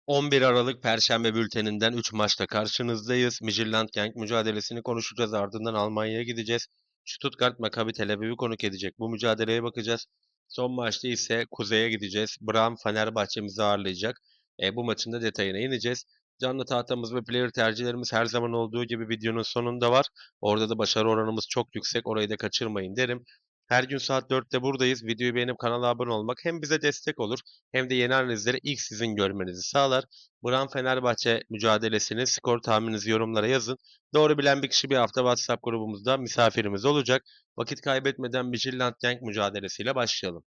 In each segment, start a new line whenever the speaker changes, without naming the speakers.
11 Aralık Perşembe bülteninden 3 maçta karşınızdayız. Midtjylland Genk mücadelesini konuşacağız. Ardından Almanya'ya gideceğiz. Stuttgart Maccabi Tel Aviv'i konuk edecek. Bu mücadeleye bakacağız. Son maçta ise Kuzey'e gideceğiz. Brahm Fenerbahçe'mizi ağırlayacak. Bu maçın da detayına ineceğiz. Canlı tahtamız ve player tercihlerimiz her zaman olduğu gibi videonun sonunda var. Orada da başarı oranımız çok yüksek. Orayı da kaçırmayın derim. Her gün saat 4'te buradayız. Videoyu beğenip kanala abone olmak hem bize destek olur hem de yeni analizleri ilk sizin görmenizi sağlar. Buran Fenerbahçe mücadelesinin skor tahmininizi yorumlara yazın. Doğru bilen bir kişi bir hafta WhatsApp grubumuzda misafirimiz olacak. Vakit kaybetmeden Midtjylland Genk mücadelesiyle başlayalım.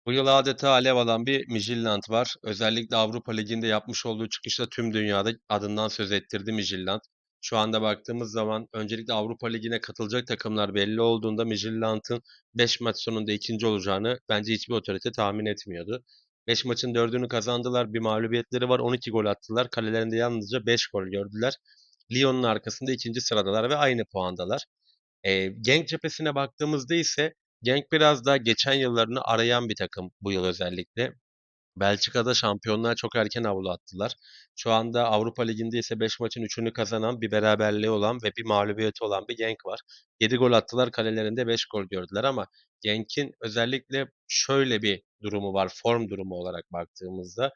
Bu yıl adeta alev alan bir Midtjylland var. Özellikle Avrupa Ligi'nde yapmış olduğu çıkışla tüm dünyada adından söz ettirdi Midtjylland. Şu anda baktığımız zaman öncelikle Avrupa Ligi'ne katılacak takımlar belli olduğunda Midtjylland'ın 5 maç sonunda ikinci olacağını bence hiçbir otorite tahmin etmiyordu. 5 maçın 4'ünü kazandılar. Bir mağlubiyetleri var. 12 gol attılar. Kalelerinde yalnızca 5 gol gördüler. Lyon'un arkasında ikinci sıradalar ve aynı puandalar. Genk cephesine baktığımızda ise Genk biraz daha geçen yıllarını arayan bir takım bu yıl özellikle. Belçika'da şampiyonluğa çok erken avlu attılar. Şu anda Avrupa Ligi'nde ise 5 maçın üçünü kazanan, bir beraberliği olan ve bir mağlubiyeti olan bir Genk var. 7 gol attılar, kalelerinde 5 gol gördüler ama Genk'in özellikle şöyle bir durumu var, form durumu olarak baktığımızda.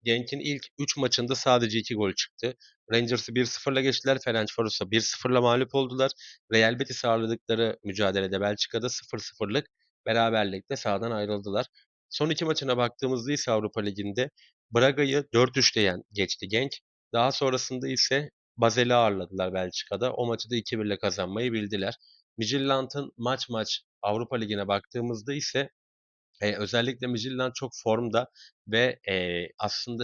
Genk'in ilk 3 maçında sadece 2 gol çıktı. Rangers'ı 1-0'la geçtiler, Ferencvaros'a 1-0'la mağlup oldular. Real Betis ağırladıkları mücadelede Belçika'da 0-0'lık beraberlikle sahadan ayrıldılar. Son iki maçına baktığımızda ise Avrupa Ligi'nde Braga'yı 4-3'te geçti Genk. Daha sonrasında ise Basel'i ağırladılar Belçika'da. O maçı da 2-1 ile kazanmayı bildiler. Midtjylland'ın maç maç Avrupa Ligi'ne baktığımızda ise özellikle Midtjylland çok formda ve aslında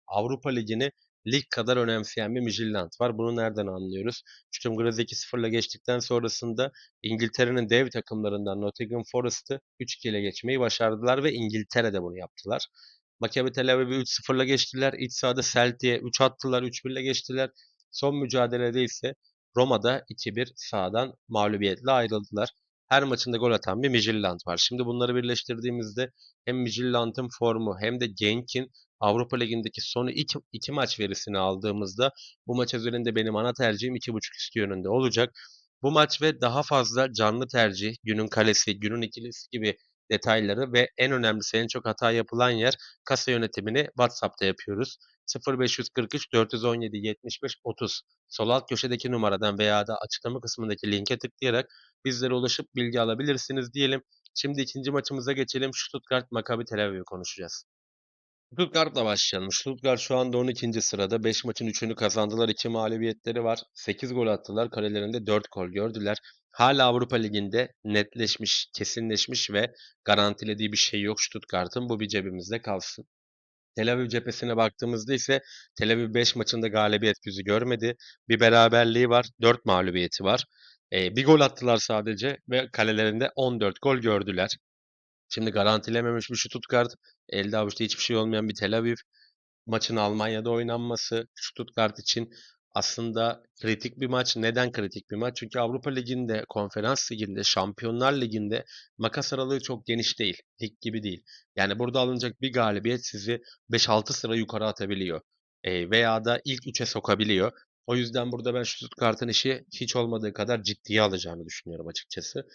Avrupa Ligi'ni lig kadar önemseyen bir Midtjylland var. Bunu nereden anlıyoruz? Sturm Graz 2-0'la geçtikten sonrasında İngiltere'nin dev takımlarından Nottingham Forest'ı 3-2 ile geçmeyi başardılar ve İngiltere'de bunu yaptılar. Maccabi Tel Aviv'i 3-0'la geçtiler. İç sahada Celtic'e 3 attılar, 3-1 ile geçtiler. Son mücadelede ise Roma'da 2-1 sahadan mağlubiyetle ayrıldılar. Her maçında gol atan bir Midtjylland var. Şimdi bunları birleştirdiğimizde hem Midtjylland'ın formu hem de Genk'in Avrupa Ligi'ndeki son iki maç verisini aldığımızda bu maç üzerinde benim ana tercihim 2,5 üstü yönünde olacak. Bu maç ve daha fazla canlı tercih, günün kalesi, günün ikilisi gibi detayları ve en önemlisi en çok hata yapılan yer kasa yönetimini WhatsApp'ta yapıyoruz. 0543 417 75 30 sol alt köşedeki numaradan veya da açıklama kısmındaki linke tıklayarak bizlere ulaşıp bilgi alabilirsiniz diyelim. Şimdi ikinci maçımıza geçelim. Stuttgart Maccabi Tel Aviv'i konuşacağız. Stuttgart'la başlayalım. Stuttgart şu anda 12. sırada. 5 maçın 3'ünü kazandılar. 2 mağlubiyetleri var. 8 gol attılar. Kalelerinde 4 gol gördüler. Hala Avrupa Ligi'nde netleşmiş, kesinleşmiş ve garantilediği bir şey yok Stuttgart'ın. Bu bir cebimizde kalsın. Tel Aviv cephesine baktığımızda ise Tel Aviv 5 maçında galibiyet yüzü görmedi. Bir beraberliği var, 4 mağlubiyeti var. Bir gol attılar sadece ve kalelerinde 14 gol gördüler. Şimdi garantilememiş bir Stuttgart, elde avuçta hiçbir şey olmayan bir Tel Aviv. Maçın Almanya'da oynanması Stuttgart için aslında kritik bir maç. Neden kritik bir maç? Çünkü Avrupa Ligi'nde, Konferans Ligi'nde, Şampiyonlar Ligi'nde makas aralığı çok geniş değil. Lig gibi değil. Yani burada alınacak bir galibiyet sizi 5-6 sıra yukarı atabiliyor. Veya da ilk 3'e sokabiliyor. O yüzden burada ben Stuttgart'ın işi hiç olmadığı kadar ciddiye alacağını düşünüyorum açıkçası.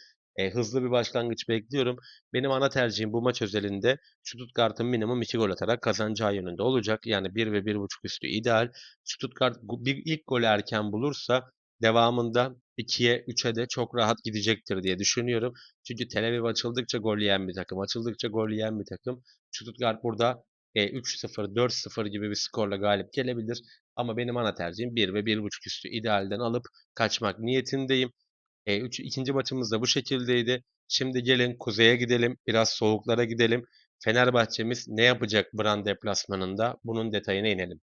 Hızlı bir başlangıç bekliyorum. Benim ana tercihim bu maç özelinde Stuttgart'ın minimum 2 gol atarak kazanacağı yönünde olacak. Yani 1 ve 1,5 üstü ideal. Stuttgart bir ilk golü erken bulursa devamında 2'ye 3'e de çok rahat gidecektir diye düşünüyorum. Çünkü Tel Aviv açıldıkça gol yiyen bir takım. Açıldıkça gol yiyen bir takım. Stuttgart burada 3-0, 4-0 gibi bir skorla galip gelebilir. Ama benim ana tercihim 1 ve 1,5 üstü idealden alıp kaçmak niyetindeyim. İkinci maçımız da bu şekildeydi. Şimdi gelin kuzeye gidelim, biraz soğuklara gidelim. Fenerbahçemiz ne yapacak Bran deplasmanında? Bunun detayına inelim.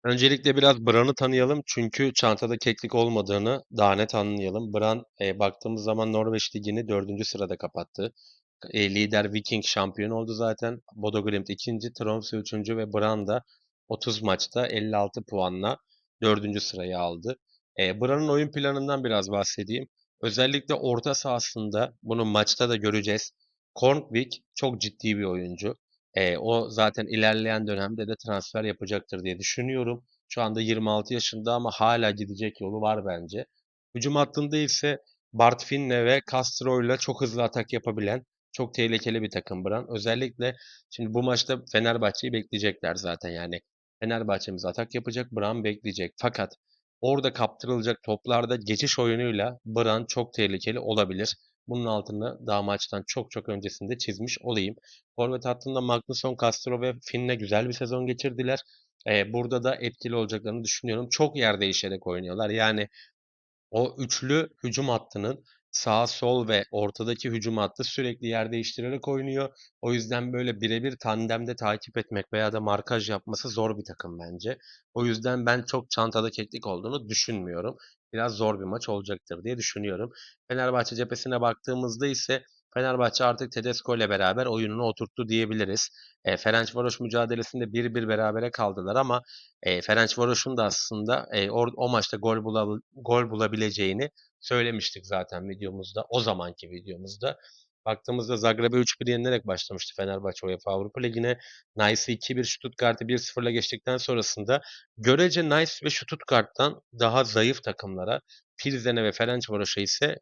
Öncelikle biraz Bran'ı tanıyalım çünkü çantada keklik olmadığını daha net anlayalım. Bran baktığımız zaman Norveç Ligi'ni 4. sırada kapattı. Lider Viking şampiyon oldu zaten. Bodo Glimt ikinci, Tromsø üçüncü ve Brann da 30 maçta 56 puanla 4. sırayı aldı. Brann'ın oyun planından biraz bahsedeyim. Özellikle orta sahasında bunu maçta da göreceğiz. Kornvik çok ciddi bir oyuncu. O zaten ilerleyen dönemde de transfer yapacaktır diye düşünüyorum. Şu anda 26 yaşında ama hala gidecek yolu var bence. Hücum hattında ise Bart Finne ve Castro ile çok hızlı atak yapabilen çok tehlikeli bir takım Brann. Özellikle şimdi bu maçta Fenerbahçe'yi bekleyecekler zaten yani. Fenerbahçe'miz atak yapacak, Brann bekleyecek. Fakat orada kaptırılacak toplarda geçiş oyunuyla Brann çok tehlikeli olabilir. Bunun altını daha maçtan çok çok öncesinde çizmiş olayım. Forvet hattında Magnusson, Castro ve Finne güzel bir sezon geçirdiler. Burada da etkili olacaklarını düşünüyorum. Çok yer değişerek oynuyorlar. Yani o üçlü hücum hattının sağ, sol ve ortadaki hücum hattı sürekli yer değiştirerek oynuyor. O yüzden böyle birebir tandemde takip etmek veya da markaj yapması zor bir takım bence. O yüzden ben çok çantada keklik olduğunu düşünmüyorum. Biraz zor bir maç olacaktır diye düşünüyorum. Fenerbahçe cephesine baktığımızda ise Fenerbahçe artık Tedesco ile beraber oyununu oturttu diyebiliriz. Ferencvaroş mücadelesinde 1-1 berabere kaldılar ama Ferencvaros'un da aslında o maçta gol bulabileceğini söylemiştik zaten videomuzda. O zamanki videomuzda. Baktığımızda Zagreb'e 3-1 yenilerek başlamıştı Fenerbahçe UEFA Avrupa Ligi'ne. Nice'ı 2-1, Stuttgart'ı 1-0'la geçtikten sonrasında görece Nice ve Stuttgart'tan daha zayıf takımlara Pilsen'e ve Ferencvaros'a ise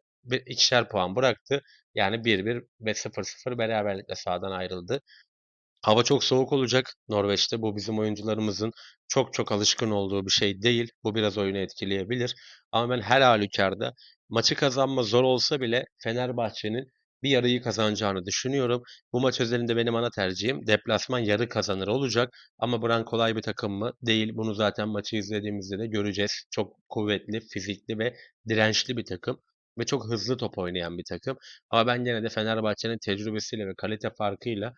ikişer puan bıraktı. Yani 1-1 ve 0-0 beraberlikle sahadan ayrıldı. Hava çok soğuk olacak Norveç'te. Bu bizim oyuncularımızın çok çok alışkın olduğu bir şey değil. Bu biraz oyunu etkileyebilir. Ama ben her halükarda maçı kazanma zor olsa bile Fenerbahçe'nin bir yarıyı kazanacağını düşünüyorum. Bu maç özelinde benim ana tercihim deplasman yarı kazanır olacak. Ama Bran kolay bir takım mı? Değil. Bunu zaten maçı izlediğimizde de göreceğiz. Çok kuvvetli, fizikli ve dirençli bir takım. Ve çok hızlı top oynayan bir takım. Ama ben gene de Fenerbahçe'nin tecrübesiyle ve kalite farkıyla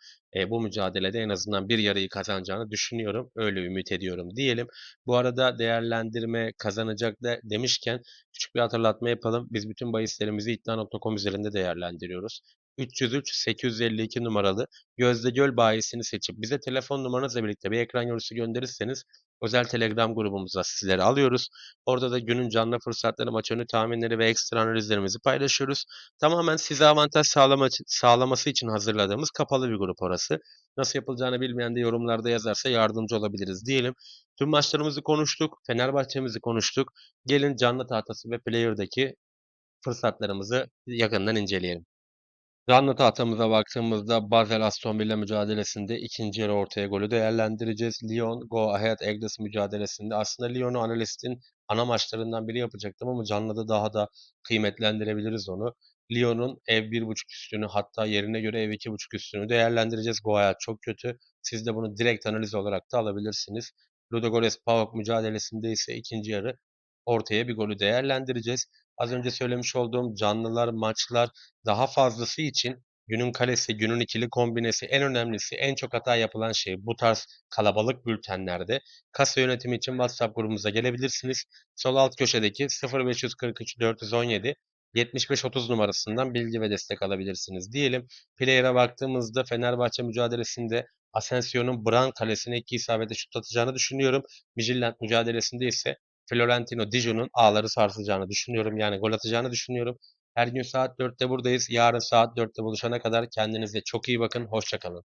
bu mücadelede en azından bir yarıyı kazanacağını düşünüyorum. Öyle ümit ediyorum diyelim. Bu arada değerlendirme kazanacak da demişken küçük bir hatırlatma yapalım. Biz bütün bahislerimizi iddia.com üzerinde değerlendiriyoruz. 303 852 numaralı Gözde Göl bayisini seçip bize telefon numaranızla birlikte bir ekran görüntüsü gönderirseniz özel Telegram grubumuza sizleri alıyoruz. Orada da günün canlı fırsatları, maç önü tahminleri ve ekstra analizlerimizi paylaşıyoruz. Tamamen size avantaj sağlaması için hazırladığımız kapalı bir grup orası. Nasıl yapılacağını bilmeyen de yorumlarda yazarsa yardımcı olabiliriz diyelim. Tüm maçlarımızı konuştuk. Fenerbahçe'mizi konuştuk. Gelin canlı tahtası ve player'daki fırsatlarımızı yakından inceleyelim. Canlı tahtamıza baktığımızda Basel Aston Villa mücadelesinde ikinci yarı ortaya golü değerlendireceğiz. Lyon Go Ahead Eagles mücadelesinde aslında Lyon'u analistin ana maçlarından biri yapacaktım ama canlıda daha da kıymetlendirebiliriz onu. Lyon'un ev 1,5 üstünü hatta yerine göre ev 2,5 üstünü değerlendireceğiz. Go Ahead çok kötü. Siz de bunu direkt analiz olarak da alabilirsiniz. Ludogorets PAOK mücadelesinde ise ikinci yarı ortaya bir golü değerlendireceğiz. Az önce söylemiş olduğum canlılar, maçlar daha fazlası için günün kalesi, günün ikili kombinesi en önemlisi, en çok hata yapılan şey bu tarz kalabalık bültenlerde kasa yönetimi için WhatsApp grubumuza gelebilirsiniz. Sol alt köşedeki 0543 417 7530 numarasından bilgi ve destek alabilirsiniz diyelim. Player'a baktığımızda Fenerbahçe mücadelesinde Asensio'nun Brann kalesine iki isabetle şut atacağını düşünüyorum. Midtjylland mücadelesinde ise Florentino Dijon'un ağları sarsacağını düşünüyorum. Yani gol atacağını düşünüyorum. Her gün saat 4'te buradayız. Yarın saat 4'te buluşana kadar kendinize çok iyi bakın. Hoşça kalın.